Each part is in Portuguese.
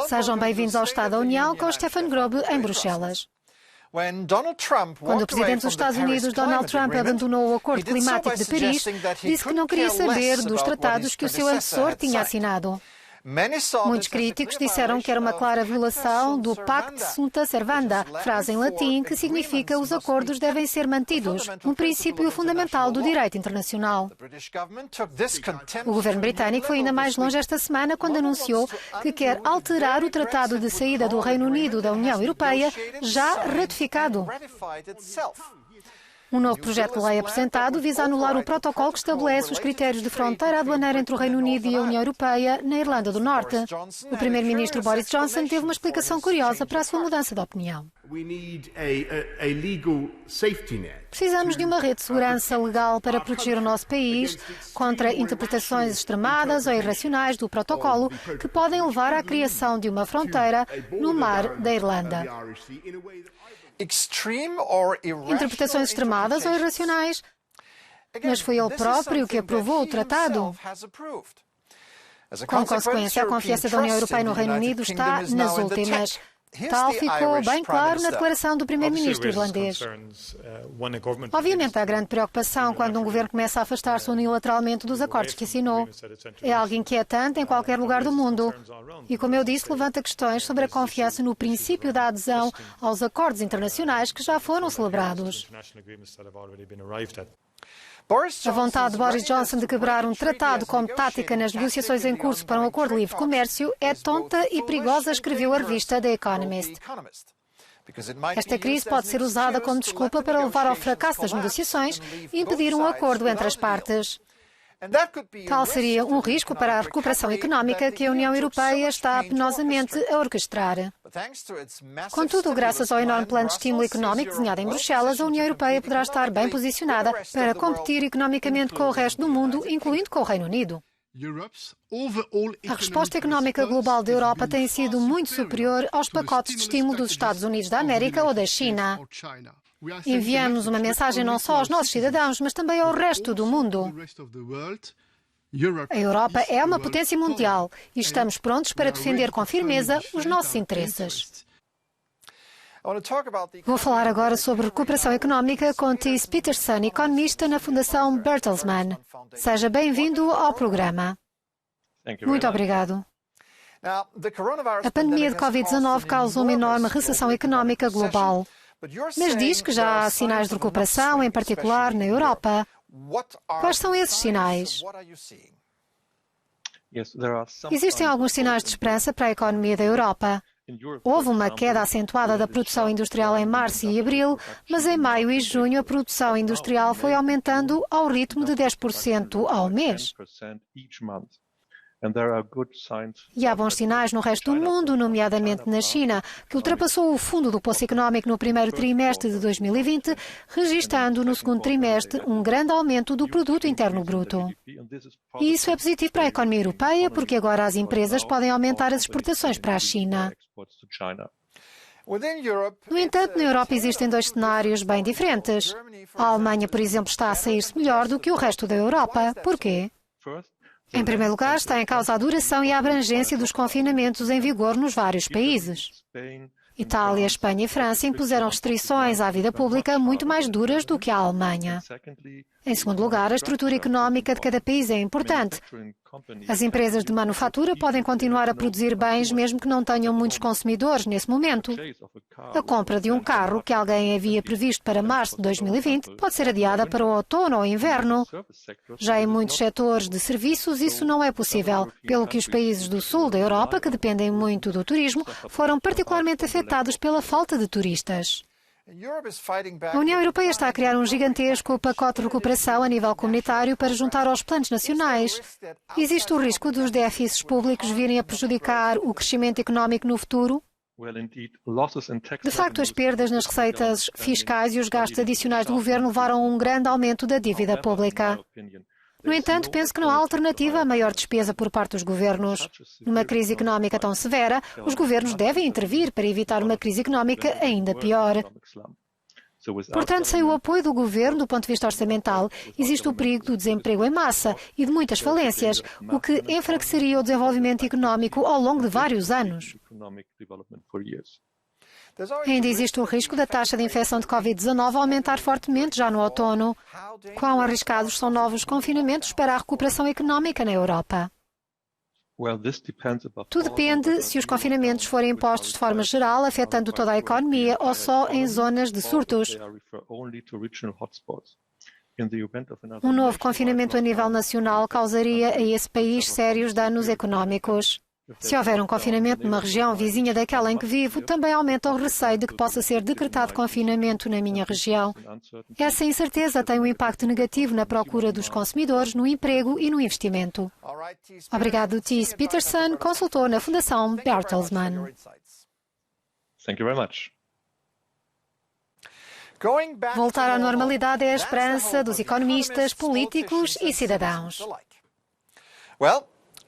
Sejam bem-vindos ao Estado da União com Stefan Grobe em Bruxelas. Quando o presidente dos Estados Unidos, Donald Trump, abandonou o Acordo Climático de Paris, disse que não queria saber dos tratados que o seu antecessor tinha assinado. Muitos críticos disseram que era uma clara violação do Pact Sunt Servanda, frase em latim que significa os acordos devem ser mantidos, um princípio fundamental do direito internacional. O governo britânico foi ainda mais longe esta semana quando anunciou que quer alterar o Tratado de Saída do Reino Unido da União Europeia, já ratificado. Um novo projeto de lei apresentado visa anular o protocolo que estabelece os critérios de fronteira aduaneira entre o Reino Unido e a União Europeia na Irlanda do Norte. O primeiro-ministro Boris Johnson teve uma explicação curiosa para a sua mudança de opinião. Precisamos de uma rede de segurança legal para proteger o nosso país contra interpretações extremadas ou irracionais do protocolo que podem levar à criação de uma fronteira no mar da Irlanda. Interpretações extremadas ou irracionais, mas foi ele próprio que aprovou o tratado. Com consequência, a confiança da União Europeia no Reino Unido está nas últimas. Tal ficou bem claro na declaração do primeiro-ministro irlandês. Obviamente, há grande preocupação quando um governo começa a afastar-se unilateralmente dos acordos que assinou. É algo inquietante em qualquer lugar do mundo. E, como eu disse, levanta questões sobre a confiança no princípio da adesão aos acordos internacionais que já foram celebrados. A vontade de Boris Johnson de quebrar um tratado como tática nas negociações em curso para um acordo de livre comércio é tonta e perigosa, escreveu a revista The Economist. Esta crise pode ser usada como desculpa para levar ao fracasso das negociações e impedir um acordo entre as partes. Tal seria um risco para a recuperação económica que a União Europeia está penosamente a orquestrar. Contudo, graças ao enorme plano de estímulo económico desenhado em Bruxelas, a União Europeia poderá estar bem posicionada para competir economicamente com o resto do mundo, incluindo com o Reino Unido. A resposta económica global da Europa tem sido muito superior aos pacotes de estímulo dos Estados Unidos da América ou da China. Enviamos uma mensagem não só aos nossos cidadãos, mas também ao resto do mundo. A Europa é uma potência mundial e estamos prontos para defender com firmeza os nossos interesses. Vou falar agora sobre recuperação económica com Thies Peterson, economista na Fundação Bertelsmann. Seja bem-vindo ao programa. Muito obrigado. A pandemia de Covid-19 causou uma enorme recessão económica global. Mas diz que já há sinais de recuperação, em particular na Europa. Quais são esses sinais? Existem alguns sinais de esperança para a economia da Europa. Houve uma queda acentuada da produção industrial em março e abril, mas em maio e junho a produção industrial foi aumentando ao ritmo de 10% ao mês. E há bons sinais no resto do mundo, nomeadamente na China, que ultrapassou o fundo do poço económico no primeiro trimestre de 2020, registrando no segundo trimestre um grande aumento do produto interno bruto. E isso é positivo para a economia europeia, porque agora as empresas podem aumentar as exportações para a China. No entanto, na Europa existem dois cenários bem diferentes. A Alemanha, por exemplo, está a sair-se melhor do que o resto da Europa. Por quê? Em primeiro lugar, está em causa a duração e a abrangência dos confinamentos em vigor nos vários países. Itália, Espanha e França impuseram restrições à vida pública muito mais duras do que a Alemanha. Em segundo lugar, a estrutura económica de cada país é importante. As empresas de manufatura podem continuar a produzir bens mesmo que não tenham muitos consumidores nesse momento. A compra de um carro que alguém havia previsto para março de 2020 pode ser adiada para o outono ou inverno. Já em muitos setores de serviços isso não é possível, pelo que os países do sul da Europa, que dependem muito do turismo, foram particularmente afetados pela falta de turistas. A União Europeia está a criar um gigantesco pacote de recuperação a nível comunitário para juntar aos planos nacionais. Existe o risco dos déficits públicos virem a prejudicar o crescimento económico no futuro? De facto, as perdas nas receitas fiscais e os gastos adicionais do governo levaram a um grande aumento da dívida pública. No entanto, penso que não há alternativa a maior despesa por parte dos governos. Numa crise económica tão severa, os governos devem intervir para evitar uma crise económica ainda pior. Portanto, sem o apoio do governo do ponto de vista orçamental, existe o perigo do desemprego em massa e de muitas falências, o que enfraqueceria o desenvolvimento económico ao longo de vários anos. Ainda existe o risco da taxa de infecção de Covid-19 aumentar fortemente já no outono. Quão arriscados são novos confinamentos para a recuperação económica na Europa? Tudo depende se os confinamentos forem impostos de forma geral, afetando toda a economia, ou só em zonas de surtos. Um novo confinamento a nível nacional causaria a esse país sérios danos económicos. Se houver um confinamento numa região vizinha daquela em que vivo, também aumenta o receio de que possa ser decretado confinamento na minha região. Essa incerteza tem um impacto negativo na procura dos consumidores, no emprego e no investimento. Obrigado, Thies Peterson, consultor na Fundação Bertelsmann. Voltar à normalidade é a esperança dos economistas, políticos e cidadãos.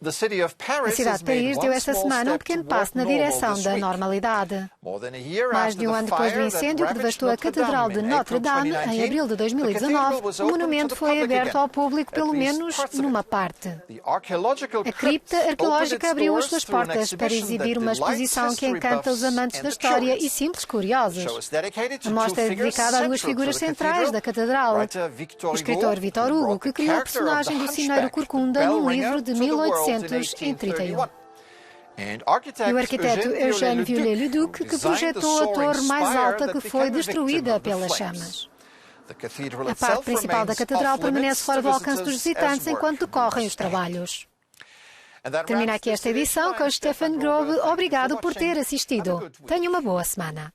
A cidade de Paris deu esta semana um pequeno passo na direção da normalidade. Mais de um ano depois do incêndio que devastou a Catedral de Notre-Dame, em abril de 2019, o monumento foi aberto ao público pelo menos numa parte. A cripta arqueológica abriu as suas portas para exibir uma exposição que encanta os amantes da história e simples curiosos. A mostra é dedicada a duas figuras centrais da Catedral. O escritor Victor Hugo, que criou a personagem do Sineiro Corcunda num livro de 1831. E o arquiteto Eugène Viollet-le-Duc, que projetou a torre mais alta que foi destruída pelas chamas. A parte principal da catedral permanece fora do alcance dos visitantes enquanto decorrem os trabalhos. Termina aqui esta edição com Stefan Grobe. Obrigado por ter assistido. Tenha uma boa semana.